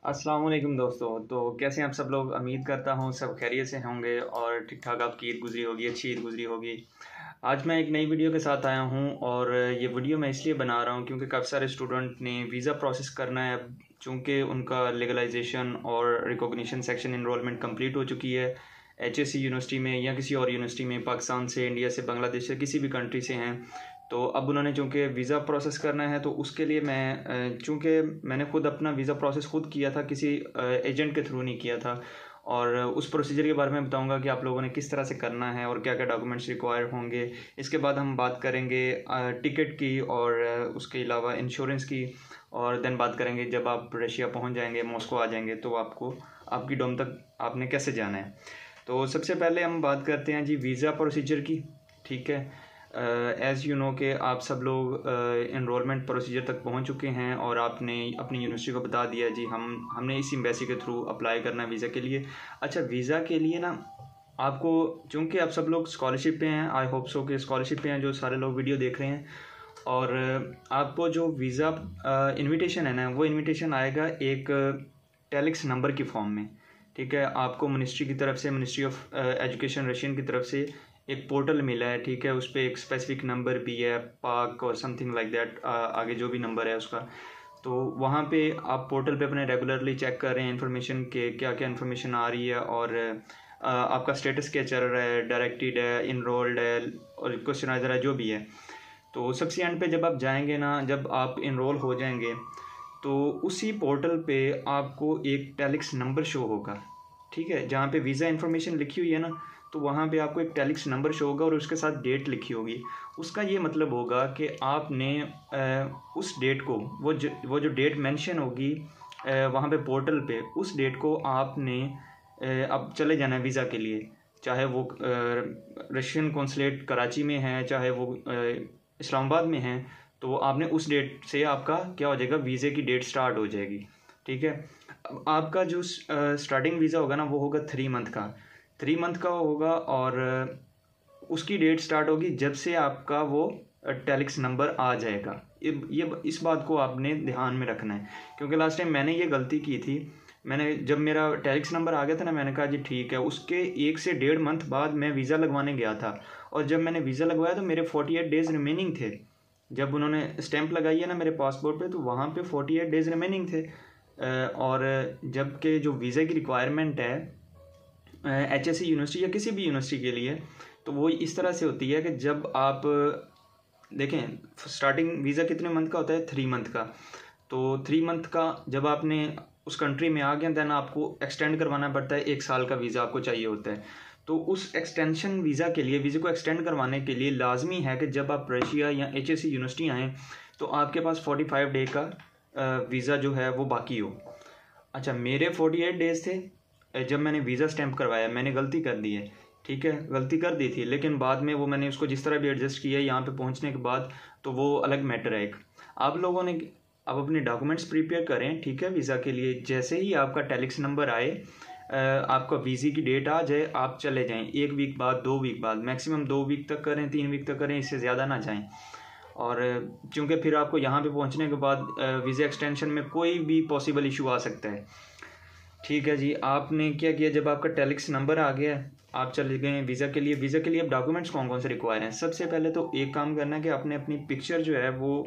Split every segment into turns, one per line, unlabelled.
अस्सलाम वालेकुम दोस्तों। तो कैसे हैं आप सब लोग? उम्मीद करता हूँ सब खैरियत से होंगे और ठीक ठाक आपकी ईद गुजरी होगी, अच्छी ईद गुजरी होगी। आज मैं एक नई वीडियो के साथ आया हूँ और ये वीडियो मैं इसलिए बना रहा हूँ क्योंकि काफ़ी सारे स्टूडेंट ने वीज़ा प्रोसेस करना है। अब चूँकि उनका लीगलाइजेशन और रिकॉग्निशन सेक्शन इनरोलमेंट कंप्लीट हो चुकी है एचएससी यूनिवर्सिटी में या किसी और यूनिवर्सिटी में, पाकिस्तान से, इंडिया से, बांग्लादेश से, किसी भी कंट्री से हैं। तो अब उन्होंने चूँकि वीज़ा प्रोसेस करना है तो उसके लिए मैं चूँकि मैंने खुद अपना वीज़ा प्रोसेस खुद किया था, किसी एजेंट के थ्रू नहीं किया था। और उस प्रोसीजर के बारे में बताऊंगा कि आप लोगों ने किस तरह से करना है और क्या क्या डॉक्यूमेंट्स रिक्वायर होंगे। इसके बाद हम बात करेंगे टिकट की और उसके अलावा इंश्योरेंस की। और देन बात करेंगे जब आप रशिया पहुंच जाएंगे, मॉस्को आ जाएंगे, तो आपको आपकी डोम तक आपने कैसे जाना है। तो सबसे पहले हम बात करते हैं जी वीज़ा प्रोसीजर की। ठीक है, एज़ यू नो कि आप सब लोग इनरोलमेंट प्रोसीजर तक पहुंच चुके हैं और आपने अपनी यूनिवर्सिटी को बता दिया जी हमने इस एम्बेसी के थ्रू अप्लाई करना है वीज़ा के लिए। अच्छा, वीज़ा के लिए ना आपको, चूँकि आप सब लोग स्कॉलरशिप पे हैं, आई होप सो कि स्कॉलरशिप पे हैं जो सारे लोग वीडियो देख रहे हैं, और आपको जो वीज़ा इनविटेशन है ना, वो इनविटेशन आएगा एक टेलिक्स नंबर की फॉर्म में। ठीक है, आपको मिनिस्ट्री की तरफ से, मिनिस्ट्री ऑफ एजुकेशन रशियन की तरफ से एक पोर्टल मिला है। ठीक है, उस पर एक स्पेसिफिक नंबर भी है, पाक और समथिंग लाइक दैट, आगे जो भी नंबर है उसका। तो वहाँ पे आप पोर्टल पे अपने रेगुलरली चेक कर रहे हैं इन्फॉर्मेशन के क्या क्या इन्फॉर्मेशन आ रही है और आपका स्टेटस क्या चल रहा है, डायरेक्टेड है, इनरोल्ड है और क्वेश्चनाइजर है, जो भी है। तो सबसे एंड पे जब आप जाएंगे ना, जब आप इनरोल हो जाएंगे तो उसी पोर्टल पे आपको एक टेलिक्स नंबर शो होगा। ठीक है, जहाँ पे वीज़ा इन्फॉर्मेशन लिखी हुई है ना, तो वहाँ पे आपको एक टेलिक्स नंबर शो होगा और उसके साथ डेट लिखी होगी। उसका ये मतलब होगा कि आपने उस डेट को, वो जो डेट मेंशन होगी वहाँ पे पोर्टल पे, उस डेट को आपने अब चले जाना है वीज़ा के लिए। चाहे वो रशियन कौंसलेट कराची में है, चाहे वो इस्लामाबाद में है, तो आपने उस डेट से आपका क्या हो जाएगा, वीज़े की डेट स्टार्ट हो जाएगी। ठीक है, अब आपका जो स्टार्टिंग वीज़ा होगा ना, वो होगा 3 मंथ का। 3 मंथ का होगा और उसकी डेट स्टार्ट होगी जब से आपका वो टेलिक्स नंबर आ जाएगा। ये इस बात को आपने ध्यान में रखना है, क्योंकि लास्ट टाइम मैंने ये गलती की थी। मैंने जब मेरा टेलिक्स नंबर आ गया था ना, मैंने कहा जी ठीक है, उसके 1 से 1.5 मंथ बाद मैं वीज़ा लगवाने गया था और जब मैंने वीज़ा लगवाया तो मेरे 48 डेज़ रिमेनिंग थे। जब उन्होंने स्टैंप लगाई है ना मेरे पासपोर्ट पे, तो वहाँ पे 48 डेज़ रिमेनिंग थे। और जबकि जो वीज़ा की रिक्वायरमेंट है एचएससी यूनिवर्सिटी या किसी भी यूनिवर्सिटी के लिए, तो वो इस तरह से होती है कि जब आप देखें, स्टार्टिंग वीज़ा कितने मंथ का होता है, 3 मंथ का। तो 3 मंथ का जब आपने उस कंट्री में आ गया, देन आपको एक्सटेंड करवाना पड़ता है, 1 साल का वीज़ा आपको चाहिए होता है। तो उस एक्सटेंशन वीज़ा के लिए, वीज़े को एक्सटेंड करवाने के लिए लाजमी है कि जब आप रशिया या एचएससी यूनिवर्सिटी आएँ तो आपके पास 45 डे का वीज़ा जो है वो बाकी हो। अच्छा, मेरे 48 डेज़ थे जब मैंने वीज़ा स्टैंप करवाया। मैंने गलती कर दी है, ठीक है, गलती कर दी थी, लेकिन बाद में वो मैंने उसको जिस तरह भी एडजस्ट किया यहाँ पे पहुँचने के बाद, तो वो अलग मैटर है एक। आप लोगों ने अब अपने डॉक्यूमेंट्स प्रिपेयर करें, ठीक है, वीज़ा के लिए। जैसे ही आपका टेलिक्स नंबर आए, आपका वीज़े की डेट आ जाए, आप चले जाएं। 1 वीक बाद, 2 वीक बाद, मैक्सिमम 2 वीक तक करें, 3 वीक तक करें, इससे ज़्यादा ना जाएं। और क्योंकि फिर आपको यहाँ पे पहुँचने के बाद वीज़ा एक्सटेंशन में कोई भी पॉसिबल इशू आ सकता है। ठीक है जी, आपने क्या किया, जब आपका टेलिक्स नंबर आ गया, आप चले गए वीज़ा के लिए। वीज़ा के लिए अब डॉक्यूमेंट्स कौन कौन से रिक्वायर हैं? सबसे पहले तो एक काम करना है कि आपने अपनी पिक्चर जो है वो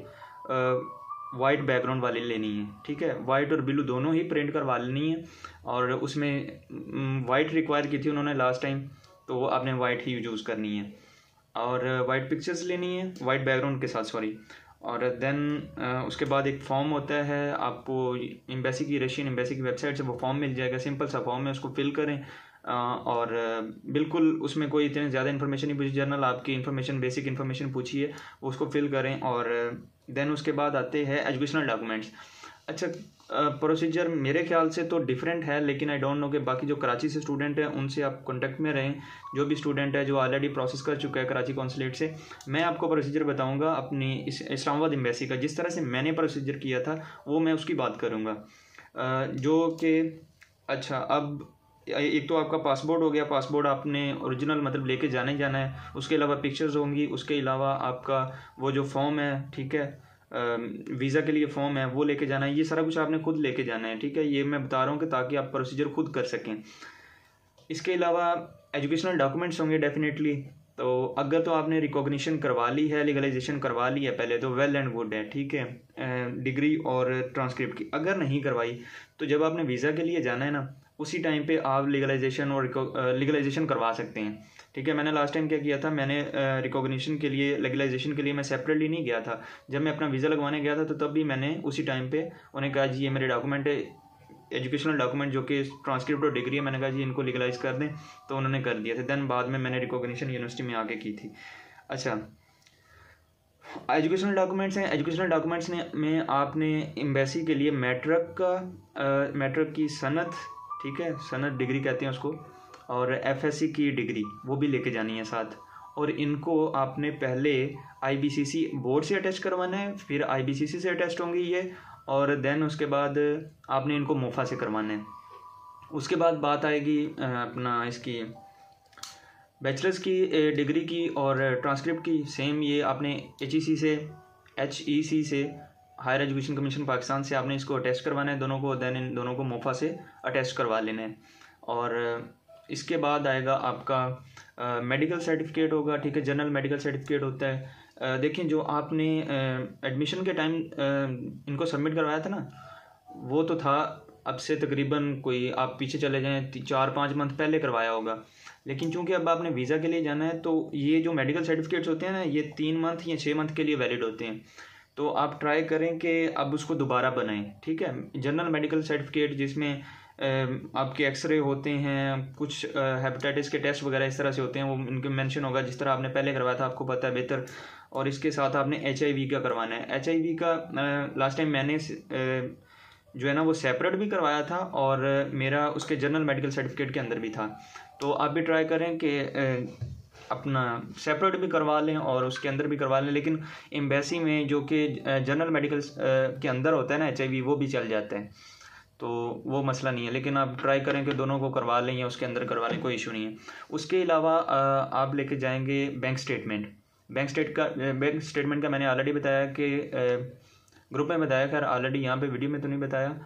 वाइट बैकग्राउंड वाली लेनी है। ठीक है, वाइट और ब्लू दोनों ही प्रिंट करवा लेनी है। और उसमें वाइट रिक्वायर की थी उन्होंने लास्ट टाइम, तो आपने वाइट ही यूज़ करनी है। और वाइट पिक्चर्स लेनी है, वाइट बैकग्राउंड के साथ, सॉरी। और देन उसके बाद एक फॉर्म होता है, आपको एम्बेसी की, रशियन एम्बेसी की वेबसाइट से वो फॉर्म मिल जाएगा। सिंपल सा फॉर्म है, उसको फिल करें। और बिल्कुल उसमें कोई इतनी ज़्यादा इन्फॉर्मेशन नहीं पूछी, जनरल आपकी इन्फॉर्मेशन, बेसिक इन्फॉर्मेशन पूछी है, वो उसको फिल करें। और देन उसके बाद आते हैं एजुकेशनल डॉक्यूमेंट्स। अच्छा, प्रोसीजर मेरे ख्याल से तो डिफरेंट है, लेकिन आई डोंट नो कि बाकी जो कराची से स्टूडेंट हैं उनसे आप कांटेक्ट में रहें। जो भी स्टूडेंट है जो ऑलरेडी प्रोसेस कर चुका है कराची कौंसलेट से, मैं आपको प्रोसीजर बताऊंगा अपनी इस्लामाबाद एम्बेसी का। जिस तरह से मैंने प्रोसीजर किया था वो मैं उसकी बात करूंगा। जो कि अच्छा, अब एक तो आपका पासपोर्ट हो गया। पासपोर्ट आपने ओरिजिनल मतलब लेके जाना ही जाना है। उसके अलावा पिक्चर्स होंगी, उसके अलावा आपका वो जो फॉर्म है, ठीक है, वीज़ा के लिए फॉर्म है वो लेके जाना है, ये सारा कुछ आपने खुद लेके जाना है, ठीक है। ये मैं बता रहा हूँ कि ताकि आप प्रोसीजर खुद कर सकें। इसके अलावा एजुकेशनल डॉक्यूमेंट्स होंगे डेफिनेटली। तो अगर तो आपने रिकॉग्निशन करवा ली है, लीगलाइजेशन करवा ली है पहले, तो वेल एंड गुड है, ठीक है, डिग्री और ट्रांसक्रिप्ट की। अगर नहीं करवाई तो जब आपने वीज़ा के लिए जाना है ना, उसी टाइम पे आप लीगलाइजेशन और लीगलाइजेशन करवा सकते हैं, ठीक है। मैंने लास्ट टाइम क्या किया था, मैंने रिकॉग्निशन के लिए, लीगलाइजेशन के लिए मैं सेपरेटली नहीं गया था। जब मैं अपना वीज़ा लगवाने गया था तो तब भी मैंने उसी टाइम पे उन्हें कहा जी ये मेरे डॉक्यूमेंट है, एजुकेशनल डॉक्यूमेंट जो कि ट्रांसक्रिप्ट और डिग्री है, मैंने कहा जी इनको लीगलाइज कर दें, तो उन्होंने कर दिया था। देन बाद में मैंने रिकॉग्निशन यूनिवर्सिटी में आके की थी। अच्छा, एजुकेशनल डॉक्यूमेंट्स हैं। एजुकेशनल डॉक्यूमेंट्स में आपने एम्बेसी के लिए मैट्रिक की सनद, ठीक है, सनद डिग्री कहते हैं उसको, और एफएससी की डिग्री वो भी लेके जानी है साथ। और इनको आपने पहले आईबीसीसी बोर्ड से अटैच करवाना है, फिर आईबीसीसी से अटैच होंगी ये, और देन उसके बाद आपने इनको मोफा से करवाना है। उसके बाद बात आएगी अपना इसकी बैचलर्स की डिग्री की और ट्रांसक्रिप्ट की। सेम ये आपने HEC से हायर एजुकेशन कमीशन पाकिस्तान से आपने इसको अटैच करवाना है दोनों को, देन इन दोनों को मोफा से अटैच करवा लेना है। और इसके बाद आएगा आपका मेडिकल सर्टिफिकेट होगा, ठीक है, जनरल मेडिकल सर्टिफिकेट होता है। देखिए जो आपने एडमिशन के टाइम इनको सबमिट करवाया था ना, वो तो था अब से तकरीबन कोई आप पीछे चले जाएं 4-5 मंथ पहले करवाया होगा। लेकिन चूंकि अब आपने वीज़ा के लिए जाना है तो ये जो मेडिकल सर्टिफिकेट्स होते हैं ना, ये 3 मंथ या 6 मंथ के लिए वैलिड होते हैं। तो आप ट्राई करें कि अब उसको दोबारा बनाएं, ठीक है। जनरल मेडिकल सर्टिफिकेट जिसमें आपके एक्सरे होते हैं, कुछ हेपेटाइटिस के टेस्ट वगैरह इस तरह से होते हैं, वो इनके मेंशन होगा जिस तरह आपने पहले करवाया था, आपको पता है बेहतर। और इसके साथ आपने HIV का करवाना है। HIV का लास्ट टाइम मैंने जो है ना वो सेपरेट भी करवाया था, और मेरा उसके जनरल मेडिकल सर्टिफिकेट के अंदर भी था। तो आप भी ट्राई करें कि अपना सेपरेट भी करवा लें और उसके अंदर भी करवा लें। लेकिन एम्बेसी में जो कि जनरल मेडिकल के अंदर होता है ना HIV, वो भी चल जाता है, तो वो मसला नहीं है। लेकिन आप ट्राई करें कि दोनों को करवा लें या उसके अंदर करवा लें, कोई इशू नहीं है। उसके अलावा आप लेके जाएंगे बैंक स्टेटमेंट। बैंक स्टेटमेंट का मैंने ऑलरेडी बताया कि ग्रुप में बताया, खैर ऑलरेडी यहाँ पे वीडियो में तो नहीं बताया।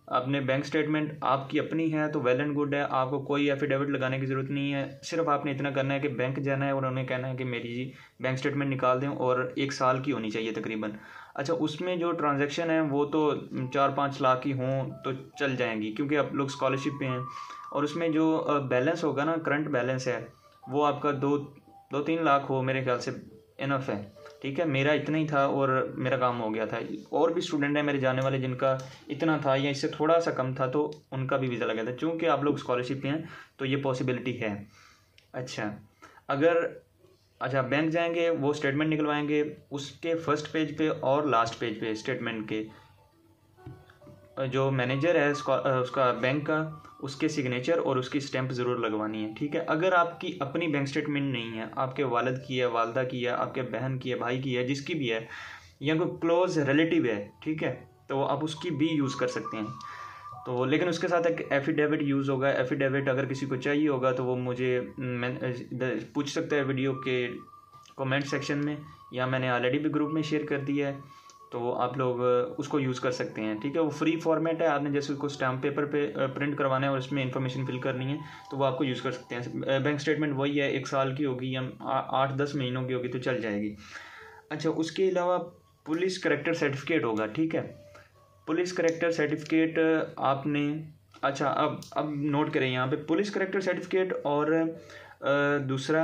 आपने बैंक स्टेटमेंट आपकी अपनी है तो वेल एंड गुड है, आपको कोई एफिडेविट लगाने की ज़रूरत नहीं है। सिर्फ आपने इतना करना है कि बैंक जाना है और उन्हें कहना है कि मेरी जी बैंक स्टेटमेंट निकाल दें, और 1 साल की होनी चाहिए तकरीबन। अच्छा, उसमें जो ट्रांजैक्शन है वो तो 4-5 लाख की हों तो चल जाएंगी, क्योंकि आप लोग स्कॉलरशिप पे हैं। और उसमें जो बैलेंस होगा ना, करंट बैलेंस है, वो आपका 2-3 लाख हो, मेरे ख्याल से इनफ है, ठीक है। मेरा इतना ही था और मेरा काम हो गया था। और भी स्टूडेंट हैं मेरे जाने वाले जिनका इतना था या इससे थोड़ा सा कम था, तो उनका भी वीज़ा लगा था। चूँकि आप लोग स्कॉलरशिप पे हैं तो ये पॉसिबिलिटी है। अच्छा, बैंक जाएंगे, वो स्टेटमेंट निकलवाएंगे, उसके फर्स्ट पेज पे और लास्ट पेज पे स्टेटमेंट के जो मैनेजर है उसका बैंक का, उसके सिग्नेचर और उसकी स्टैंप ज़रूर लगवानी है, ठीक है। अगर आपकी अपनी बैंक स्टेटमेंट नहीं है, आपके वालिद की है, वालदा की है, आपके बहन की है, भाई की है, जिसकी भी है, या कोई क्लोज रिलेटिव है, ठीक है, तो आप उसकी भी यूज़ कर सकते हैं। तो लेकिन उसके साथ एक एफिडेविट यूज़ होगा। एफिडेविट अगर किसी को चाहिए होगा तो वो मुझे पूछ सकता है वीडियो के कमेंट सेक्शन में, या मैंने ऑलरेडी भी ग्रुप में शेयर कर दिया है, तो आप लोग उसको यूज़ कर सकते हैं, ठीक है। वो फ्री फॉर्मेट है, आपने जैसे उसको स्टैम्प पेपर पे प्रिंट करवाना है और उसमें इन्फॉर्मेशन फिल करनी है, तो वो आपको यूज़ कर सकते हैं। बैंक स्टेटमेंट वही है, 1 साल की होगी या 8-10 महीनों की होगी तो चल जाएगी। अच्छा, उसके अलावा पुलिस करैक्टर सर्टिफिकेट होगा, ठीक है। पुलिस करैक्टर सर्टिफिकेट आपने, अच्छा अब नोट करें यहाँ पे, पुलिस करैक्टर सर्टिफिकेट और दूसरा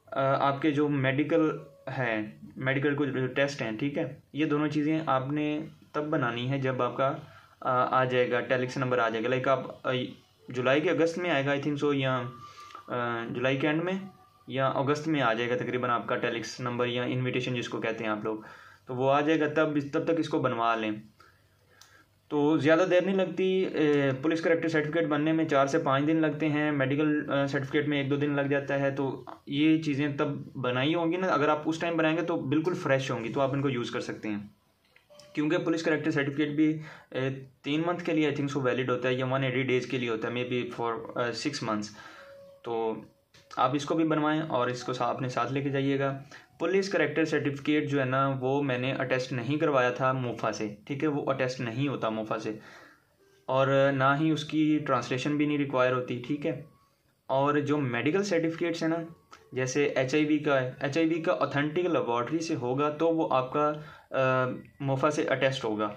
आपके जो मेडिकल को जो टेस्ट हैं, ठीक है, ये दोनों चीज़ें आपने तब बनानी है जब आपका आ जाएगा टेलिक्स नंबर आ जाएगा। लाइक आप जुलाई के अगस्त में आएगा आई थिंक सो, या जुलाई के एंड में या अगस्त में आ जाएगा तकरीबन आपका टेलिक्स नंबर या इनविटेशन जिसको कहते हैं आप लोग, तो वो आ जाएगा। तब तक इसको बनवा लें तो ज़्यादा देर नहीं लगती। पुलिस करैक्टर सर्टिफिकेट बनने में 4 से 5 दिन लगते हैं, मेडिकल सर्टिफिकेट में 1-2 दिन लग जाता है। तो ये चीज़ें तब बनाई होंगी ना, अगर आप उस टाइम बनाएंगे तो बिल्कुल फ्रेश होंगी, तो आप इनको यूज़ कर सकते हैं। क्योंकि पुलिस करैक्टर सर्टिफिकेट भी 3 मंथ के लिए आई थिंक सो वैलिड होता है, या 180 डेज़ के लिए होता है, मे बी फॉर 6 मंथ्स। तो आप इसको भी बनवाएं और इसको अपने साथ लेके जाइएगा। पुलिस करैक्टर सर्टिफिकेट जो है ना वो मैंने अटेस्ट नहीं करवाया था मोफा से, ठीक है, वो अटेस्ट नहीं होता मोफा से, और ना ही उसकी ट्रांसलेशन भी नहीं रिक्वायर होती, ठीक है। और जो मेडिकल सर्टिफिकेट्स हैं ना, जैसे HIV का है, HIV का ऑथेंटिक लेबॉर्ट्री से होगा तो वो आपका मोफा से अटेस्ट होगा।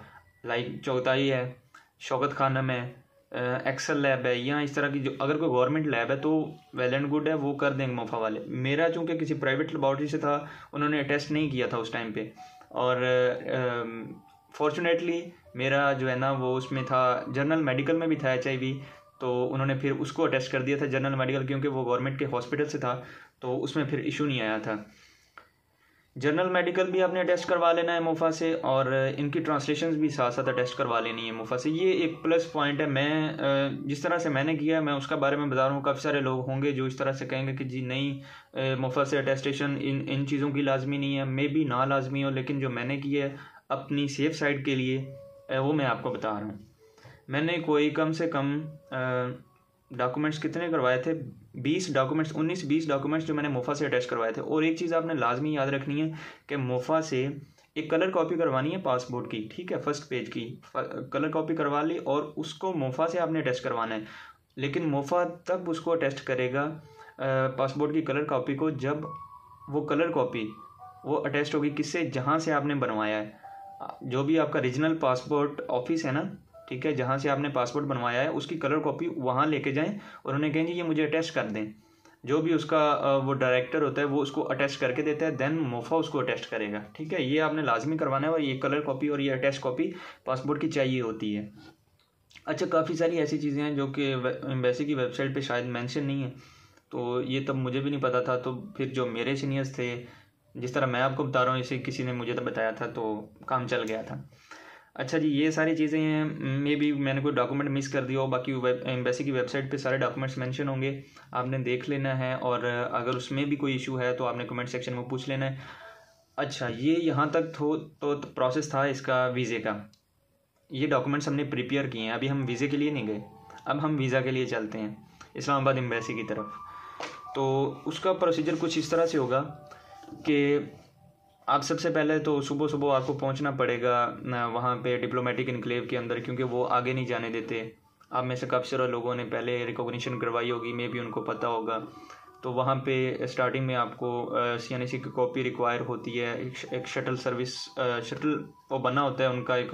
लाइक चौथाई है, शौकत खानम है, एक्सेल लैब है, या इस तरह की जो अगर कोई गवर्नमेंट लैब है तो वेल एंड गुड है, वो कर देंगे मोफा वाले। मेरा चूँकि किसी प्राइवेट लेबॉर्ट्री से था, उन्होंने अटेस्ट नहीं किया था उस टाइम पे, और फॉर्चुनेटली मेरा जो है ना वो उसमें था, जनरल मेडिकल में भी था HIV, तो उन्होंने फिर उसको अटेस्ट कर दिया था जनरल मेडिकल, क्योंकि वो गवर्नमेंट के हॉस्पिटल से था, तो उसमें फिर इशू नहीं आया था। जनरल मेडिकल भी आपने अटेस्ट करवा लेना है मोफा से, और इनकी ट्रांसलेशंस भी साथ साथ अटेस्ट करवा लेनी है मोफा से। ये एक प्लस पॉइंट है। मैं जिस तरह से मैंने किया मैं उसका बारे में बता रहा हूँ। काफ़ी सारे लोग होंगे जो इस तरह से कहेंगे कि जी नहीं, मोफा से अटेस्टेशन इन चीज़ों की लाजमी नहीं है, मे बी ना लाजमी हो, लेकिन जो मैंने किया है अपनी सेफ साइड के लिए वो मैं आपको बता रहा हूँ। मैंने कोई कम से कम डॉक्यूमेंट्स कितने करवाए थे, 20 डॉक्यूमेंट्स, 19-20 डॉक्यूमेंट्स जो मैंने मोफा से अटैच करवाए थे। और एक चीज़ आपने लाजमी याद रखनी है कि मोफा से एक कलर कॉपी करवानी है पासपोर्ट की, ठीक है, फर्स्ट पेज की कलर कॉपी करवा ली और उसको मोफा से आपने अटैच करवाना है। लेकिन मोफा तब उसको अटैच करेगा पासपोर्ट की कलर कॉपी को जब वो कलर कॉपी वो अटैच होगी किससे, जहाँ से आपने बनवाया है। जो भी आपका रीजनल पासपोर्ट ऑफिस है ना, ठीक है, जहाँ से आपने पासपोर्ट बनवाया है उसकी कलर कॉपी वहाँ लेके जाएं और उन्हें कहें जी ये मुझे अटैच कर दें। जो भी उसका वो डायरेक्टर होता है वो उसको अटैच करके देता है, देन मोफा उसको अटैच करेगा, ठीक है। ये आपने लाजमी करवाना है और ये कलर कॉपी और ये अटैच कॉपी पासपोर्ट की चाहिए होती है। अच्छा, काफ़ी सारी ऐसी चीज़ें हैं जो कि एम्बेसी की वेबसाइट पे शायद मेंशन नहीं है, तो ये तब मुझे भी नहीं पता था। तो फिर जो मेरे सीनियर्स थे, जिस तरह मैं आपको बता रहा हूँ, इसे किसी ने मुझे तो बताया था तो काम चल गया था। अच्छा जी, ये सारी चीज़ें हैं। मे बी मैंने कोई डॉक्यूमेंट मिस कर दिया हो, बाकी एम्बेसी की वेबसाइट पे सारे डॉक्यूमेंट्स मेंशन होंगे, आपने देख लेना है। और अगर उसमें भी कोई इशू है तो आपने कमेंट सेक्शन में पूछ लेना है। अच्छा, ये यहाँ तक तो प्रोसेस था इसका वीज़े का। ये डॉक्यूमेंट्स हमने प्रिपेयर किए हैं, अभी हम वीज़े के लिए नहीं गए, अब हम वीज़ा के लिए चलते हैं इस्लामाबाद एम्बेसी की तरफ। तो उसका प्रोसीजर कुछ इस तरह से होगा कि आप सबसे पहले तो सुबह सुबह आपको पहुंचना पड़ेगा वहाँ पे डिप्लोमेटिक इनक्लेव के अंदर, क्योंकि वो आगे नहीं जाने देते। आप में से काफ़ी सारे लोगों ने पहले रिकॉग्निशन करवाई होगी, मे भी उनको पता होगा। तो वहाँ पे स्टार्टिंग में आपको CNAC की कॉपी रिक्वायर होती है। एक शटल सर्विस शटल वो बना होता है उनका, एक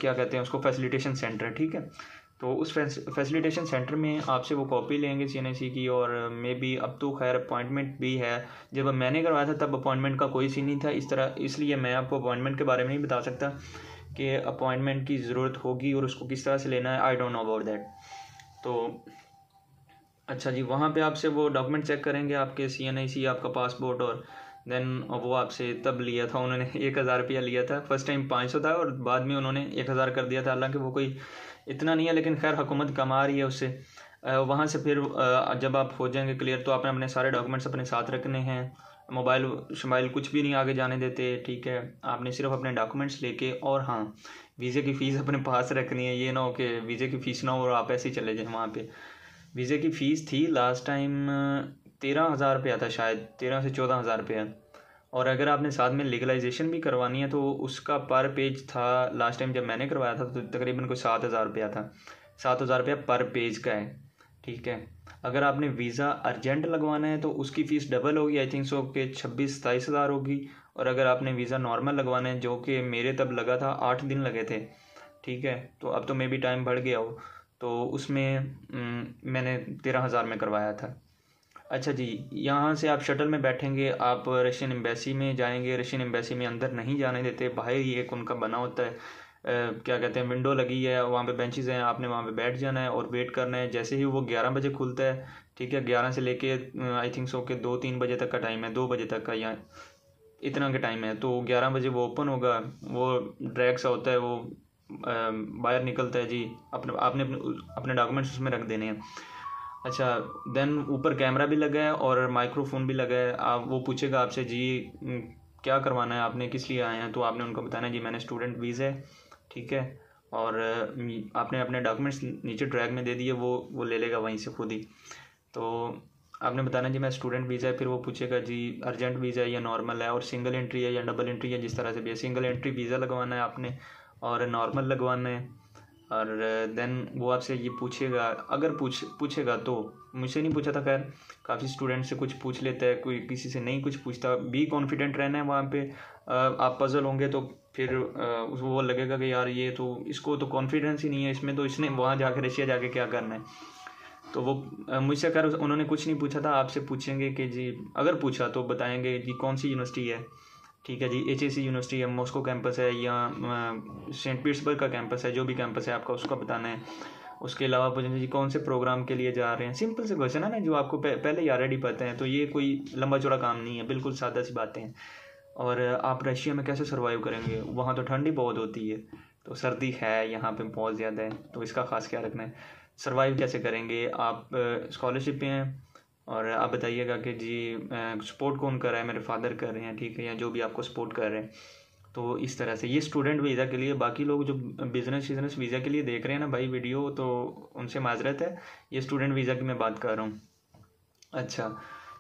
क्या कहते हैं उसको, फैसिलिटेशन सेंटर, ठीक है। तो उस फैसिलिटेशन सेंटर में आपसे वो कॉपी लेंगे CNAC की, और मे बी अब तो खैर अपॉइंटमेंट भी है। जब मैंने करवाया था तब अपॉइंटमेंट का कोई सीन नहीं था इस तरह, इसलिए मैं आपको अपॉइंटमेंट के बारे में नहीं बता सकता कि अपॉइंटमेंट की ज़रूरत होगी और उसको किस तरह से लेना है, I don't know about that. तो अच्छा जी, वहाँ पे आपसे वो डॉक्यूमेंट चेक करेंगे, आपके CNAC, आपका पासपोर्ट, और देन वो आपसे तब लिया था उन्होंने 1000 रुपया लिया था। फर्स्ट टाइम 500 था और बाद में उन्होंने 1000 कर दिया था। हालांकि वो कोई इतना नहीं है, लेकिन खैर हुकूमत कमा रही है उससे। वहाँ से फिर जब आप हो जाएंगे क्लियर तो आपने अपने सारे डॉक्यूमेंट्स अपने साथ रखने हैं, मोबाइल शोबाइल कुछ भी नहीं आगे जाने देते, ठीक है। आपने सिर्फ अपने डॉक्यूमेंट्स लेके, और हाँ, वीज़े की फ़ीस अपने पास रखनी है। ये ना हो कि वीज़े की फ़ीस ना हो और आप ऐसे ही चले जाएँ वहाँ पे। वीज़े की फ़ीस थी लास्ट टाइम 13,000 रुपया था शायद, 13 से 14,000 रुपया। और अगर आपने साथ में लीगलाइजेशन भी करवानी है तो उसका पर पेज था, लास्ट टाइम जब मैंने करवाया था तो तकरीबन कोई 7,000 रुपया था। 7,000 रुपया पर पेज का है, ठीक है। अगर आपने वीज़ा अर्जेंट लगवाना है तो उसकी फ़ीस डबल होगी, आई थिंक सो के 26-27 हज़ार होगी। और अगर आपने वीज़ा नॉर्मल लगवाना है, जो कि मेरे तब लगा था 8 दिन लगे थे, ठीक है, तो अब तो मे बी टाइम बढ़ गया हो, तो उसमें मैंने 13,000 में करवाया था। अच्छा जी, यहाँ से आप शटल में बैठेंगे, आप रशियन एम्बेसी में जाएंगे। रशियन एम्बेसी में अंदर नहीं जाने देते, बाहर ही एक उनका बना होता है, क्या कहते हैं, विंडो लगी है, वहाँ पे बेंचेस हैं, आपने वहाँ पे बैठ जाना है और वेट करना है। जैसे ही वो 11 बजे खुलता है, ठीक है, 11 से लेके आई थिंक सो के 2-3 बजे तक का टाइम है, 2 बजे तक का या इतना का टाइम है। तो 11 बजे वो ओपन होगा, वो ड्रैग सा होता है, वो बाहर निकलता है जी। आपने अपने डॉक्यूमेंट्स उसमें रख देने हैं। अच्छा, देन ऊपर कैमरा भी लगा है और माइक्रोफोन भी लगा है। आप वो पूछेगा आपसे जी क्या करवाना है, आपने किस लिए आए हैं, तो आपने उनको बताना है जी मैंने स्टूडेंट वीज़ा है, ठीक है। और आपने अपने डॉक्यूमेंट्स नीचे ड्रैग में दे दिए, वो ले लेगा वहीं से खुद ही। तो आपने बताना जी मैं स्टूडेंट वीज़ा है, फिर वो पूछेगा जी अर्जेंट वीज़ा है या नॉर्मल है, और सिंगल एंट्री है या डबल एंट्री है, जिस तरह से भी है। सिंगल एंट्री वीज़ा लगवाना है आपने और नॉर्मल लगवाना है, और देन वो आपसे ये पूछेगा, अगर पूछेगा तो। मुझसे नहीं पूछा था, खैर काफ़ी स्टूडेंट से कुछ पूछ लेता है, कोई किसी से नहीं कुछ पूछता। बी कॉन्फिडेंट रहना है वहाँ पे। आप पजल होंगे तो फिर उसको वो लगेगा कि यार ये तो, इसको तो कॉन्फिडेंस ही नहीं है इसमें, तो इसने वहाँ जाकर रशिया जाके क्या करना है। तो वो मुझसे कर उन्होंने कुछ नहीं पूछा था। आपसे पूछेंगे कि जी, अगर पूछा तो बताएंगे जी कौन सी यूनिवर्सिटी है, ठीक है जी, HAC यूनिवर्सिटी है, मॉस्को कैंपस है या सेंट पीटर्सबर्ग का कैंपस है, जो भी कैंपस है आपका उसका बताना है। उसके अलावा पूछेंगे जी कौन से प्रोग्राम के लिए जा रहे हैं। सिंपल से क्वेश्चन है ना, जो आपको पहले ही ऑलरेडी पता है, तो ये कोई लंबा चौड़ा काम नहीं है, बिल्कुल सादा सी बातें हैं। और आप रशिया में कैसे सर्वाइव करेंगे, वहाँ तो ठंडी बहुत होती है, तो सर्दी है यहाँ पे बहुत ज़्यादा है, तो इसका खास ख्याल रखना है। सर्वाइव कैसे करेंगे आप, स्कॉलरशिप पे हैं, और आप बताइएगा कि जी सपोर्ट कौन कर रहा है, मेरे फादर कर रहे हैं, ठीक है, या जो भी आपको सपोर्ट कर रहे हैं। तो इस तरह से ये स्टूडेंट वीज़ा के लिए। बाकी लोग जो बिजनेस वीज़ा के लिए देख रहे हैं ना भाई वीडियो, तो उनसे माजरत है, ये स्टूडेंट वीज़ा की मैं बात कर रहा हूँ। अच्छा,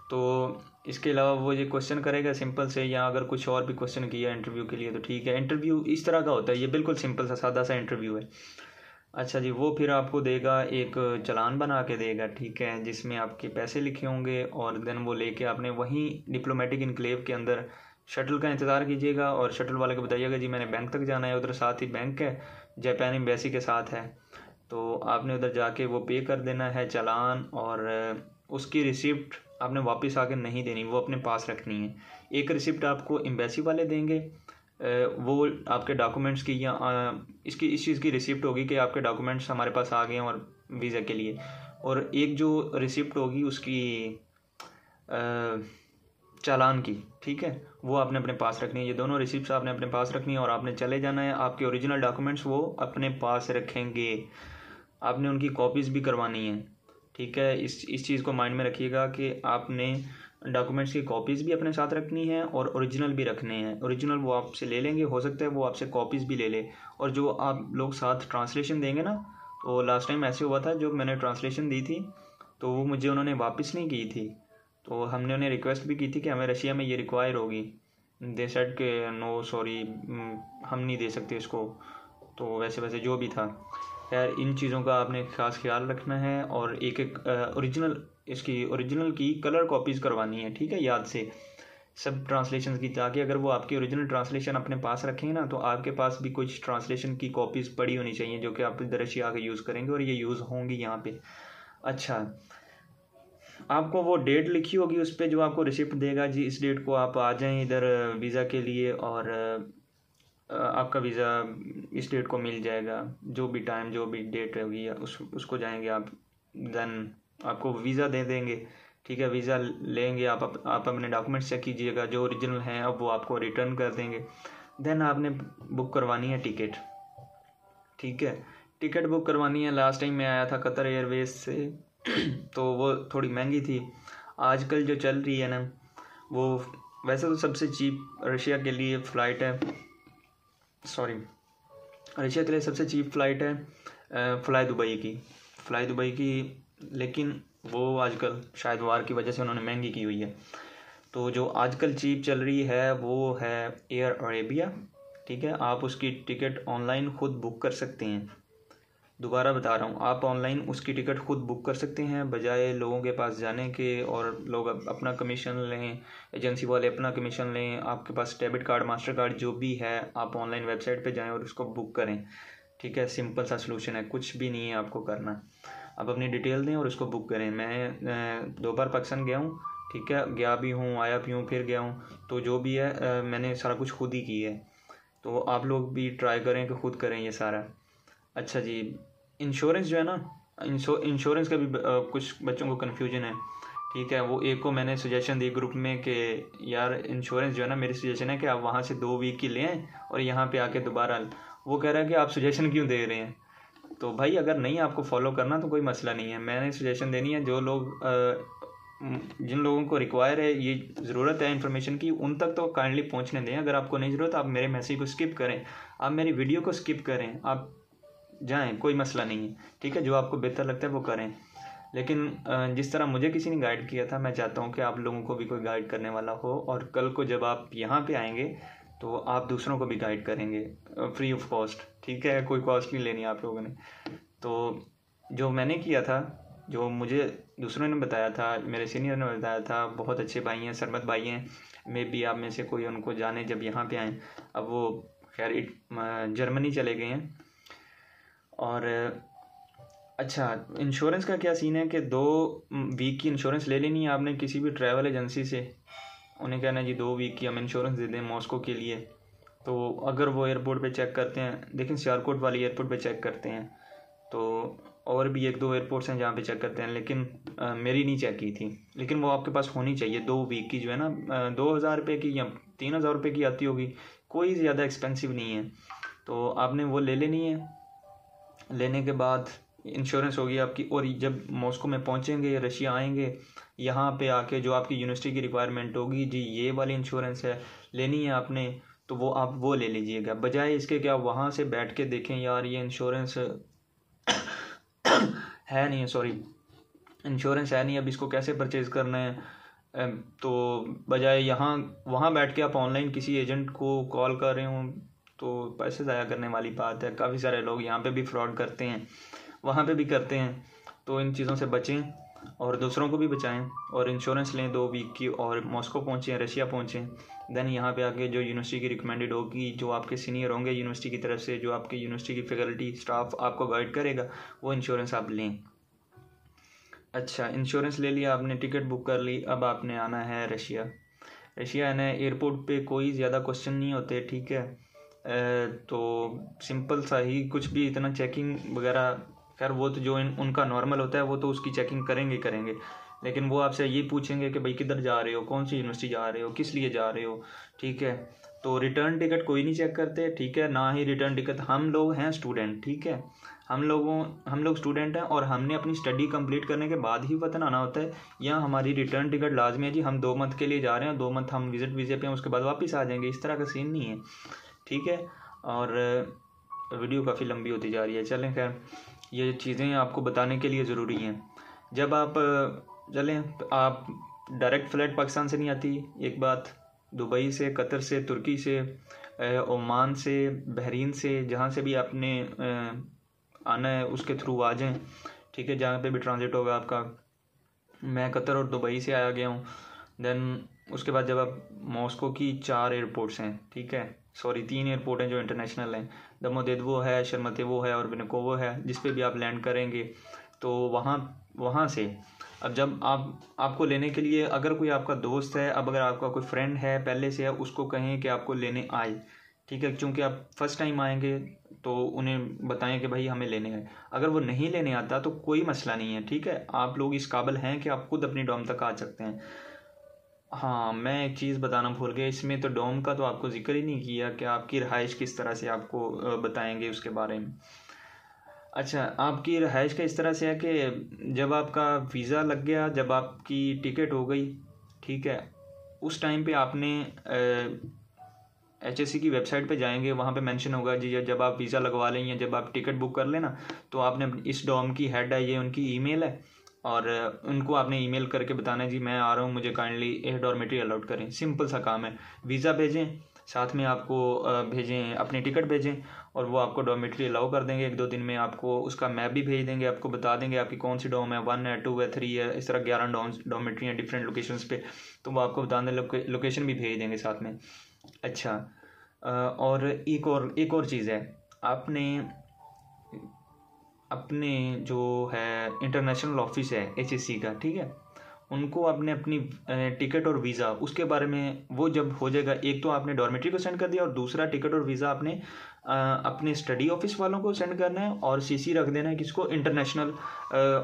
तो इसके अलावा वो ये क्वेश्चन करेगा सिंपल से, या अगर कुछ और भी क्वेश्चन किया इंटरव्यू के लिए तो ठीक है। इंटरव्यू इस तरह का होता है, ये बिल्कुल सिंपल सा सादा सा इंटरव्यू है। अच्छा जी, वो फिर आपको देगा, एक चालान बना के देगा, ठीक है, जिसमें आपके पैसे लिखे होंगे, और देन वो लेके आपने वहीं डिप्लोमेटिक इनक्लेव के अंदर शटल का इंतज़ार कीजिएगा, और शटल वाले को बताइएगा जी मैंने बैंक तक जाना है, उधर साथ ही बैंक है, जापान एम्बेसी के साथ है, तो आपने उधर जाके वो पे कर देना है चालान, और उसकी रिसिप्ट आपने वापस आके नहीं देनी, वो अपने पास रखनी है। एक रिसिप्ट आपको एम्बेसी वाले देंगे, वो आपके डॉक्यूमेंट्स की, या इसकी इस चीज़ की रिसिप्ट होगी कि आपके डॉक्यूमेंट्स हमारे पास आ गए हैं और वीज़ा के लिए। और एक जो रिसिप्ट होगी उसकी चालान की, ठीक है, वो आपने अपने पास रखनी है। ये दोनों रिसिप्ट्स आपने अपने पास रखनी है, और आपने चले जाना है। आपके ओरिजिनल डॉक्यूमेंट्स वो अपने पास रखेंगे, आपने उनकी कॉपीज़ भी करवानी है, ठीक है। इस चीज़ को माइंड में रखिएगा कि आपने डॉक्यूमेंट्स की कॉपीज़ भी अपने साथ रखनी है और ओरिजिनल भी रखने हैं। ओरिजिनल वो आपसे ले लेंगे, हो सकता है वो आपसे कॉपीज़ भी ले ले, और जो आप लोग साथ ट्रांसलेशन देंगे ना, तो लास्ट टाइम ऐसे हुआ था, जो मैंने ट्रांसलेशन दी थी तो वो मुझे उन्होंने वापस नहीं की थी, तो हमने उन्हें रिक्वेस्ट भी की थी कि हमें रशिया में ये रिक्वायर होगी। दे सेड के नो सॉरी, हम नहीं दे सकते इसको, तो वैसे जो भी था। खैर इन चीज़ों का आपने खास ख्याल रखना है, और एक एक ओरिजिनल की कलर कॉपीज़ करवानी है, ठीक है, याद से सब ट्रांसलेशन की, ताकि अगर वो आपकी ओरिजिनल ट्रांसलेशन अपने पास रखेंगे ना, तो आपके पास भी कुछ ट्रांसलेशन की कॉपीज़ पड़ी होनी चाहिए, जो कि आप इधर रशिया आके यूज़ करेंगे, और ये यूज़ होंगी यहाँ पे। अच्छा, आपको वो डेट लिखी होगी उस पर, जो आपको रिसिप्ट देगा जी, इस डेट को आप आ जाएं इधर वीज़ा के लिए, और आपका वीज़ा इस डेट को मिल जाएगा। जो भी टाइम, जो भी डेट होगी उसको जाएंगे आप, देन आपको वीज़ा दे देंगे, ठीक है। वीज़ा लेंगे आप अपने डॉक्यूमेंट्स चेक कीजिएगा, जो ओरिजिनल हैं अब वो आपको रिटर्न कर देंगे। देन आपने बुक करवानी है टिकट, ठीक है, टिकट बुक करवानी है। लास्ट टाइम मैं आया था कतर एयरवेज से तो वो थोड़ी महंगी थी। आजकल जो चल रही है ना, वो वैसे तो सबसे चीप रशिया के लिए फ़्लाइट है, रशिया के लिए सबसे चीप फ़्लाइट है फ़्लाई दुबई की, लेकिन वो आजकल शायद वार की वजह से उन्होंने महंगी की हुई है। तो जो आजकल चीप चल रही है वो है एयर अरेबिया, ठीक है। आप उसकी टिकट ऑनलाइन ख़ुद बुक कर सकते हैं, दोबारा बता रहा हूँ, आप ऑनलाइन उसकी टिकट खुद बुक कर सकते हैं, बजाय लोगों के पास जाने के और लोग अपना कमीशन लें, एजेंसी वाले अपना कमीशन लें। आपके पास डेबिट कार्ड, मास्टर कार्ड जो भी है, आप ऑनलाइन वेबसाइट पे जाएं और उसको बुक करें, ठीक है। सिंपल सा सलूशन है, कुछ भी नहीं है आपको करना, आप अपनी डिटेल दें और उसको बुक करें। मैं 2 बार पाकिस्तान गया हूँ, ठीक है, गया भी हूँ, आया भी हूँ, फिर गया हूँ, तो जो भी है मैंने सारा कुछ खुद ही किया है। तो आप लोग भी ट्राई करें कि खुद करें ये सारा। अच्छा जी, इंश्योरेंस जो है ना, इंश्योरेंस का भी कुछ बच्चों को कन्फ्यूजन है, ठीक है। वो एक को मैंने सजेशन दी ग्रुप में कि यार इंश्योरेंस जो है ना, मेरी सजेशन है कि आप वहाँ से 2 वीक की लें और यहाँ पे आके दोबारा। वो कह रहा है कि आप सजेशन क्यों दे रहे हैं। तो भाई अगर नहीं आपको फॉलो करना तो कोई मसला नहीं है, मैंने सजेशन देनी है। जो लोग जिन लोगों को रिक्वायर है, ये ज़रूरत है इन्फॉर्मेशन की, उन तक तो काइंडली पहुँचने दें। अगर आपको नहीं ज़रूरत, आप मेरे मैसेज को स्किप करें, आप मेरी वीडियो को स्किप करें, आप जाएं, कोई मसला नहीं है, ठीक है। जो आपको बेहतर लगता है वो करें, लेकिन जिस तरह मुझे किसी ने गाइड किया था, मैं चाहता हूँ कि आप लोगों को भी कोई गाइड करने वाला हो, और कल को जब आप यहाँ पे आएंगे तो आप दूसरों को भी गाइड करेंगे फ्री ऑफ कॉस्ट, ठीक है, कोई कॉस्ट नहीं लेनी आप लोगों ने। तो जो मैंने किया था, जो मुझे दूसरों ने बताया था, मेरे सीनियर ने बताया था, बहुत अच्छे भाई हैं, सरमत भाई हैं, मे भी आप में से कोई उनको जाने जब यहाँ पे आएँ। अब वो खैर जर्मनी चले गए हैं। और अच्छा, इंश्योरेंस का क्या सीन है कि 2 वीक की इंश्योरेंस ले लेनी है आपने किसी भी ट्रैवल एजेंसी से। उन्हें कहना है जी 2 वीक की हम इंश्योरेंस दे दें मॉस्को के लिए। तो अगर वो एयरपोर्ट पे चेक करते हैं, लेकिन सियालकोट वाली एयरपोर्ट पे चेक करते हैं, तो और भी 1-2 एयरपोर्ट्स हैं जहाँ पे चेक करते हैं, लेकिन मेरी नहीं चेक की थी। लेकिन वो आपके पास होनी चाहिए 2 वीक की, जो है ना 2,000 रुपये की या 3,000 रुपये की आती होगी, कोई ज़्यादा एक्सपेंसिव नहीं है। तो आपने वो ले लेनी है। लेने के बाद इंश्योरेंस होगी आपकी, और जब मॉस्को में पहुंचेंगे, रशिया आएंगे, यहाँ पे आके जो आपकी यूनिवर्सिटी की रिक्वायरमेंट होगी, जी ये वाली इंश्योरेंस है लेनी है आपने, तो वो आप वो ले लीजिएगा, बजाय इसके कि आप वहाँ से बैठ के देखें यार ये इंश्योरेंस है नहीं है, सॉरी, इंश्योरेंस है नहीं, अब इसको कैसे परचेज़ करना है। तो बजाय वहाँ बैठ के आप ऑनलाइन किसी एजेंट को कॉल कर रहे हों, तो पैसे ज़ाया करने वाली बात है। काफ़ी सारे लोग यहाँ पे भी फ्रॉड करते हैं, वहाँ पे भी करते हैं। तो इन चीज़ों से बचें और दूसरों को भी बचाएं, और इंश्योरेंस लें 2 वीक की, और मॉस्को पहुँचें, रशिया पहुँचें। देन यहाँ पे आके जो यूनिवर्सिटी की रिकमेंडेड होगी, जो आपके सीनियर होंगे यूनिवर्सिटी की तरफ से, जो आपके यूनिवर्सिटी की फैकल्टी स्टाफ आपको गाइड करेगा, वो इंश्योरेंस आप लें। अच्छा, इंश्योरेंस ले लिया आपने, टिकट बुक कर ली, अब आपने आना है रशिया। रशिया आना है, एयरपोर्ट पे कोई ज़्यादा क्वेश्चन नहीं होते, ठीक है। तो सिंपल सा ही, कुछ भी इतना चेकिंग वगैरह, खैर वो तो जो उनका नॉर्मल होता है वो तो उसकी चेकिंग करेंगे, लेकिन वो आपसे ये पूछेंगे कि भाई किधर जा रहे हो, कौन सी यूनिवर्सिटी जा रहे हो, किस लिए जा रहे हो, ठीक है। तो रिटर्न टिकट कोई नहीं चेक करते, ठीक है, ना ही रिटर्न टिकट। हम लोग हैं स्टूडेंट, ठीक है, हम लोग स्टूडेंट हैं, और हमने अपनी स्टडी कंप्लीट करने के बाद ही वतन आना होता है। या हमारी रिटर्न टिकट लाजमी है जी, हम 2 मंथ के लिए जा रहे हैं, 2 मंथ हम विजिट वीज़े पे हैं, उसके बाद वापस आ जाएंगे, इस तरह का सीन नहीं है, ठीक है। और वीडियो काफ़ी लंबी होती जा रही है, चलें, खैर ये चीज़ें आपको बताने के लिए ज़रूरी हैं। जब आप चलें, आप डायरेक्ट फ़्लाइट पाकिस्तान से नहीं आती, एक बात, दुबई से, कतर से, तुर्की से, ओमान से, बहरीन से, जहाँ से भी आपने आना है उसके थ्रू आ जाएं, ठीक है, जहाँ पे भी ट्रांजिट होगा आपका। मैं कतर और दुबई से आया गया हूँ। देन उसके बाद जब आप मॉस्को की 4 एयरपोर्ट्स हैं, ठीक है, सॉरी 3 एयरपोर्ट हैं जो इंटरनेशनल हैं, दोमोदेडोवो है, शरमतेवो है, और विनुकोवो है, जिस पे भी आप लैंड करेंगे। तो वहाँ से अब जब आपको लेने के लिए, अगर कोई आपका दोस्त है, अब अगर आपका कोई फ्रेंड है पहले से है, उसको कहें कि आपको लेने आए, ठीक है, क्योंकि आप फर्स्ट टाइम आएंगे, तो उन्हें बताएं कि भाई हमें लेने आए। अगर वो नहीं लेने आता तो कोई मसला नहीं है, ठीक है, आप लोग इस काबिल हैं कि आप खुद अपनी डॉम तक आ सकते हैं। हाँ, मैं एक चीज़ बताना भूल गया, इसमें तो डॉम का तो आपको जिक्र ही नहीं किया कि आपकी रहाइश किस तरह से आपको बताएंगे उसके बारे में। अच्छा, आपकी रहाइश का इस तरह से है कि जब आपका वीज़ा लग गया, जब आपकी टिकट हो गई, ठीक है, उस टाइम पे आपने HSC की वेबसाइट पे जाएंगे, वहाँ पे मेंशन होगा जी, जब आप वीज़ा लगवा लें या जब आप टिकट बुक कर लेना, तो आपने इस डॉम की हेड है, ये उनकी ईमेल है, और उनको आपने ईमेल करके बताना है जी मैं आ रहा हूँ, मुझे काइंडली एक डॉर्मेट्री अलॉट करें। सिंपल सा काम है, वीज़ा भेजें, साथ में आपको भेजें अपनी टिकट भेजें, और वो आपको डॉर्मेट्री अलाउ कर देंगे। 1-2 दिन में आपको उसका मैप भी भेज देंगे, आपको बता देंगे आपकी कौन सी डॉम है, 1 है, 2 है, 3 है, इस तरह 11 डॉर्मेट्री हैं डिफरेंट लोकेशंस पे, तो वो आपको बता दें, लोकेशन भी भेज देंगे साथ में। अच्छा, और एक और चीज़ है, आपने अपने जो है इंटरनेशनल ऑफिस है HSC का, ठीक है, उनको आपने अपनी टिकट और वीज़ा उसके बारे में, वो जब हो जाएगा, एक तो आपने डॉर्मेट्री को सेंड कर दिया, और दूसरा टिकट और वीज़ा आपने अपने स्टडी ऑफिस वालों को सेंड करना है, और CC रख देना है किसको, इंटरनेशनल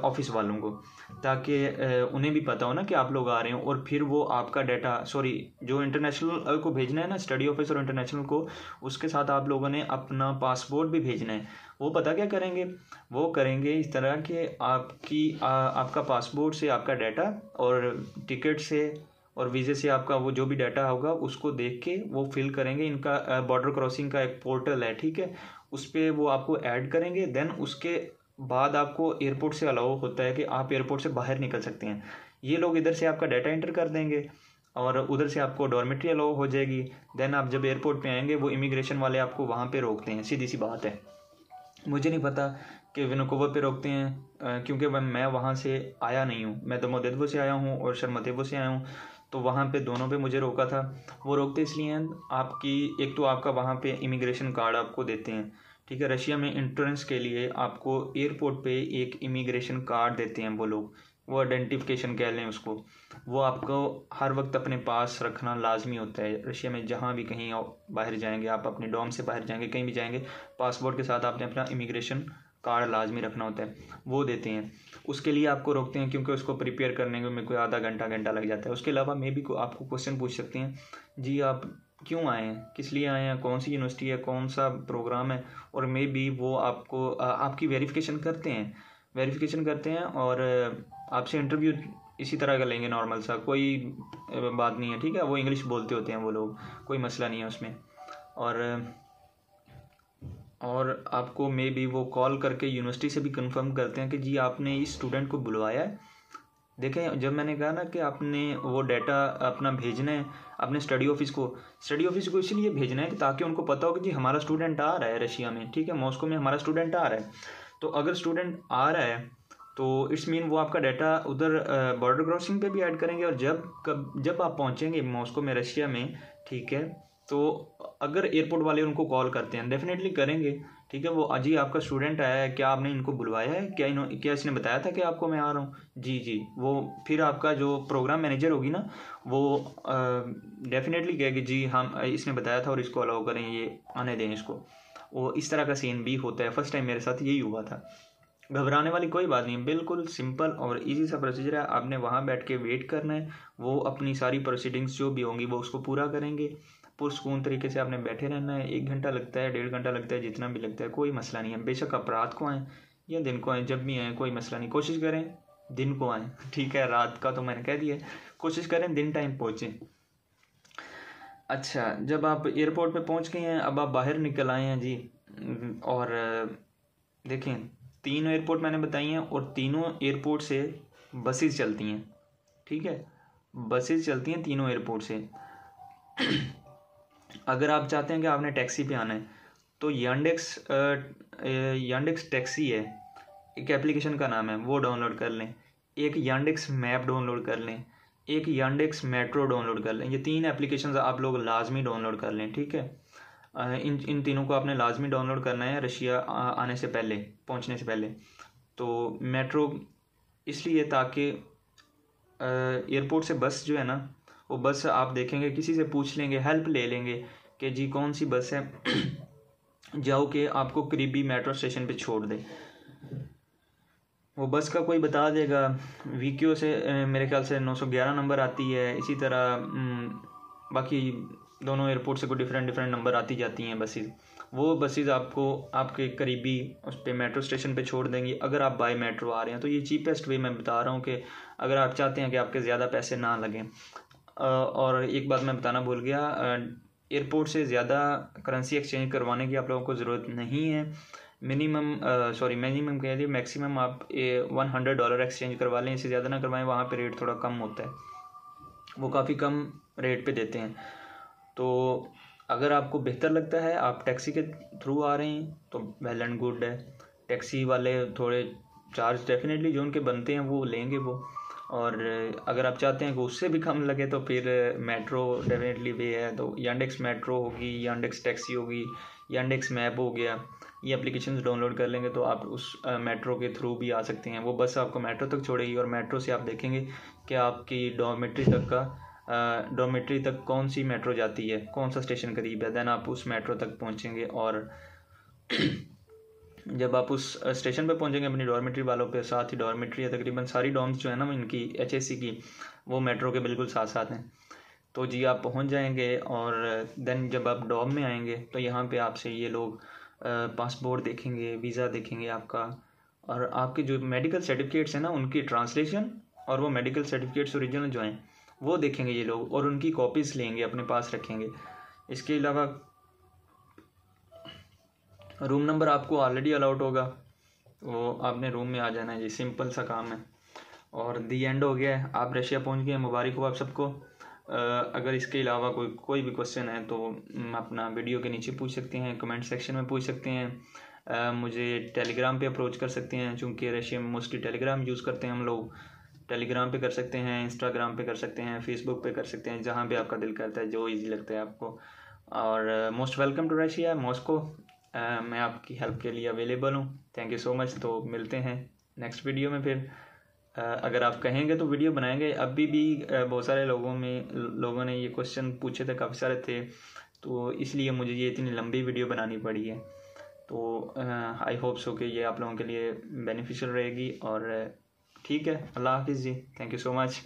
ऑफिस वालों को, ताकि उन्हें भी पता हो ना कि आप लोग आ रहे हो। और फिर वो आपका डाटा, सॉरी, जो इंटरनेशनल को भेजना है ना, स्टडी ऑफिस और इंटरनेशनल को, उसके साथ आप लोगों ने अपना पासपोर्ट भी भेजना है। वो पता क्या करेंगे, वो करेंगे इस तरह कि आपका पासपोर्ट से आपका डाटा, और टिकट से और वीज़े से आपका वो जो भी डाटा होगा उसको देख के वो फिल करेंगे। इनका बॉर्डर क्रॉसिंग का एक पोर्टल है, ठीक है, उस पर वो आपको ऐड करेंगे। देन उसके बाद आपको एयरपोर्ट से अलाउ होता है कि आप एयरपोर्ट से बाहर निकल सकते हैं। ये लोग इधर से आपका डाटा एंटर कर देंगे और उधर से आपको डॉर्मेट्री अलाउ हो जाएगी। देन आप जब एयरपोर्ट पे आएंगे वो इमिग्रेशन वाले आपको वहाँ पे रोकते हैं, सीधी सी बात है। मुझे नहीं पता कि वैनकूवर पे रोकते हैं क्योंकि मैं वहाँ से आया नहीं हूँ। मैं दोमोदेडो से आया हूँ और शरमतेबो से आया हूँ, तो वहाँ पे दोनों पे मुझे रोका था। वो रोकते इसलिए हैं, आपकी एक तो आपका वहाँ पे इमिग्रेशन कार्ड आपको देते हैं, ठीक है। रशिया में एंट्रेंस के लिए आपको एयरपोर्ट पे एक इमिग्रेशन कार्ड देते हैं वो लोग, वो आइडेंटिफिकेशन कह लें उसको। वो आपको हर वक्त अपने पास रखना लाजमी होता है रशिया में। जहाँ भी कहीं बाहर जाएंगे आप, अपने डॉम से बाहर जाएंगे, कहीं भी जाएंगे, पासपोर्ट के साथ आपने अपना इमिग्रेशन कार्ड लाजमी रखना होता है, वो देते हैं। उसके लिए आपको रोकते हैं क्योंकि उसको प्रिपेयर करने में मेरे को आधा घंटा लग जाता है। उसके अलावा मे भी आपको क्वेश्चन पूछ सकते हैं, जी आप क्यों आए हैं, किस लिए आए हैं, कौन सी यूनिवर्सिटी है, कौन सा प्रोग्राम है, और मे भी वो आपको आपकी वेरिफिकेशन करते हैं और आपसे इंटरव्यू इसी तरह का लेंगे, नॉर्मल सा, कोई बात नहीं है, ठीक है। वो इंग्लिश बोलते होते हैं वो लोग, कोई मसला नहीं है उसमें। और आपको मे भी वो कॉल करके यूनिवर्सिटी से भी कंफर्म करते हैं कि जी आपने इस स्टूडेंट को बुलवाया है। देखें, जब मैंने कहा ना कि आपने वो डाटा अपना भेजना है अपने स्टडी ऑफिस को इसलिए भेजना है कि ताकि उनको पता हो कि जी हमारा स्टूडेंट आ रहा है रशिया में, ठीक है, मॉस्को में हमारा स्टूडेंट आ रहा है। तो अगर स्टूडेंट आ रहा है तो इट्स मीन वो आपका डाटा उधर बॉर्डर क्रॉसिंग पे भी ऐड करेंगे। और जब आप पहुंचेंगे मॉस्को में, रशिया में, ठीक है, तो अगर एयरपोर्ट वाले उनको कॉल करते हैं, डेफिनेटली करेंगे, ठीक है, वो अजी आपका स्टूडेंट आया है, क्या आपने इनको बुलवाया है, क्या इसने बताया था कि आपको मैं आ रहा हूँ, जी। वो फिर आपका जो प्रोग्राम मैनेजर होगी ना, वो डेफिनेटली कहेगी जी हम इसने बताया था और इसको अलाउ करें, ये आने दें इसको। वो इस तरह का सीन भी होता है। फर्स्ट टाइम मेरे साथ यही हुआ था। घबराने वाली कोई बात नहीं, बिल्कुल सिंपल और इजी सा प्रोसीजर है। आपने वहाँ बैठ के वेट करना है, वो अपनी सारी प्रोसीडिंग्स जो भी होंगी वो उसको पूरा करेंगे। पुरसकून तरीके से आपने बैठे रहना है। 1 घंटा लगता है, 1.5 घंटा लगता है, जितना भी लगता है, कोई मसला नहीं है। बेशक आप रात को आएँ या दिन को आएँ, जब भी आएँ कोई मसला नहीं। कोशिश करें दिन को आएँ, ठीक है, रात का तो मैंने कह दिया, कोशिश करें दिन टाइम पहुँचें। अच्छा, जब आप एयरपोर्ट पे पहुँच गए हैं, अब आप बाहर निकल आए हैं जी, और देखें 3 एयरपोर्ट मैंने बताई हैं और तीनों एयरपोर्ट से बसेस चलती हैं, ठीक है, बसेस चलती हैं तीनों एयरपोर्ट से। अगर आप चाहते हैं कि आपने टैक्सी पे आना है तो यांडेक्स टैक्सी है, एक एप्लीकेशन का नाम है, वो डाउनलोड कर लें। एक यांडेक्स मैप डाउनलोड कर लें, एक यांडेक्स मेट्रो डाउनलोड कर लें। ये 3 एप्लीकेशंस आप लोग लाजमी डाउनलोड कर लें, ठीक है। इन तीनों को आपने लाजमी डाउनलोड करना है रशिया आने से पहले, पहुंचने से पहले। तो मेट्रो इसलिए ताकि एयरपोर्ट से बस जो है ना, वो बस आप देखेंगे, किसी से पूछ लेंगे, हेल्प ले लेंगे कि जी कौन सी बस है, जाओ कि आपको करीबी मेट्रो स्टेशन पे छोड़ दे। वो बस का कोई बता देगा। वीक्यू से मेरे ख्याल से 911 नंबर आती है। इसी तरह बाकी दोनों एयरपोर्ट से कोई डिफरेंट नंबर आती जाती हैं बसेस। वो बसेस आपको आपके करीबी उस पर मेट्रो स्टेशन पे छोड़ देंगी। अगर आप बाय मेट्रो आ रहे हैं तो ये चीपेस्ट वे मैं बता रहा हूँ कि अगर आप चाहते हैं कि आपके ज़्यादा पैसे ना लगें। और एक बात मैं बताना भूल गया, एयरपोर्ट से ज़्यादा करेंसी एक्सचेंज करवाने की आप लोगों को ज़रूरत नहीं है। मिनिमम कह दिए, मैक्सिमम आप $100 एक्सचेंज करवा लें, इससे ज़्यादा ना करवाएं। वहाँ पे रेट थोड़ा कम होता है, वो काफ़ी कम रेट पे देते हैं। तो अगर आपको बेहतर लगता है आप टैक्सी के थ्रू आ रहे हैं तो वेल एंड गुड है। टैक्सी वाले थोड़े चार्ज डेफिनेटली जो उनके बनते हैं वो लेंगे वो। और अगर आप चाहते हैं कि उससे भी कम लगे तो फिर मेट्रो डेफिनेटली वे है। तो यांडेक्स मेट्रो होगी, यांडेक्स टैक्सी होगी, यांडेक्स मैप हो गया, ये एप्लीकेशंस डाउनलोड कर लेंगे तो आप उस मेट्रो के थ्रू भी आ सकते हैं। वो बस आपको मेट्रो तक छोड़ेगी और मेट्रो से आप देखेंगे कि आपकी डॉर्मेट्री तक कौन सी मेट्रो जाती है, कौन सा स्टेशन करीब है। देन आप उस मेट्रो तक पहुंचेंगे और जब आप उस स्टेशन पे पहुंचेंगे अपनी डॉर्मेट्री वालों पे, साथ ही डॉर्मेट्री है, तकरीबन सारी डॉर्म्स जो है ना इनकी HSC की, वो मेट्रो के बिल्कुल साथ साथ हैं। तो जी आप पहुंच जाएंगे और देन जब आप डॉर्म में आएंगे तो यहाँ पे आपसे ये लोग पासपोर्ट देखेंगे, वीज़ा देखेंगे आपका, और आपके जो मेडिकल सर्टिफिकेट्स हैं ना उनकी ट्रांसलेशन और वो मेडिकल सर्टिफिकेट्स ओरिजिनल जो हैं वो देखेंगे ये लोग और उनकी कॉपीज़ लेंगे, अपने पास रखेंगे। इसके अलावा रूम नंबर आपको ऑलरेडी अलाउड होगा, तो आपने रूम में आ जाना है, ये सिंपल सा काम है। और दी एंड हो गया है, आप रशिया पहुंच गए, मुबारक हो आप सबको। अगर इसके अलावा कोई भी क्वेश्चन है तो अपना वीडियो के नीचे पूछ सकते हैं, कमेंट सेक्शन में पूछ सकते हैं। मुझे टेलीग्राम पे अप्रोच कर सकते हैं, चूँकि रशिया में मोस्टली टेलीग्राम यूज़ करते हैं हम लोग। टेलीग्राम पे कर सकते हैं, इंस्टाग्राम पे कर सकते हैं, फेसबुक पे कर सकते हैं, जहाँ भी आपका दिल करता है, जो ईजी लगता है आपको। और most welcome to Russia, Moscow. मैं आपकी हेल्प के लिए अवेलेबल हूँ। Thank you so much. तो मिलते हैं नेक्स्ट वीडियो में फिर। अगर आप कहेंगे तो वीडियो बनाएंगे। अभी भी बहुत सारे लोगों ने ये क्वेश्चन पूछे थे, काफ़ी सारे थे, तो इसलिए मुझे ये इतनी लंबी वीडियो बनानी पड़ी है। तो आई होप सो कि ये आप लोगों के लिए बेनिफिशियल रहेगी। और ठीक है, अल्लाह हाफिज़ जी, थैंक यू सो मच।